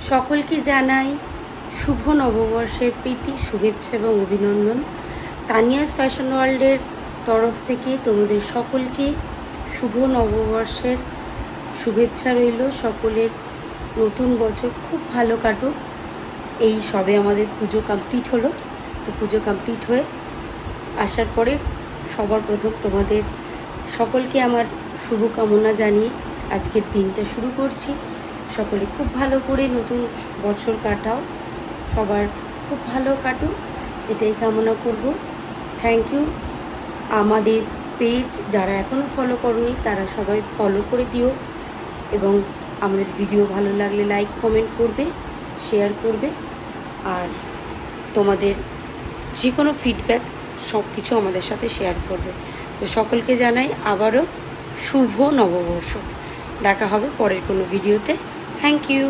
সকলকে জানাই শুভ নববর্ষের প্রীতি শুভেচ্ছা এবং অভিনন্দন। তানিয়াস ফ্যাশন ওয়ার্ল্ডের তরফ থেকে তোমাদের সকলকে শুভ নববর্ষের শুভেচ্ছা রইল। সকলের নতুন বছর খুব ভালো কাটুক। এই সবে আমাদের পুজো কমপ্লিট হলো, তো পুজো কমপ্লিট হয়ে আসার পরে সবার প্রথম তোমাদের সকলকে আমার শুভকামনা জানিয়ে আজকের দিনটা শুরু করছি। সকলে খুব ভালো করে নতুন বছর কাটাও, সবার খুব ভালো কাটুক এটাই কামনা করব। Thank you. আমাদের পেজ যারা এখনও ফলো করনি তারা সবাই ফলো করে দিও এবং আমাদের ভিডিও ভালো লাগলে লাইক কমেন্ট করবে, শেয়ার করবে, আর তোমাদের যে কোনো ফিডব্যাক সব কিছু আমাদের সাথে শেয়ার করবে। তো সকলকে জানাই আবারও শুভ নববর্ষ। দেখা হবে পরের কোনো ভিডিওতে। Thank you.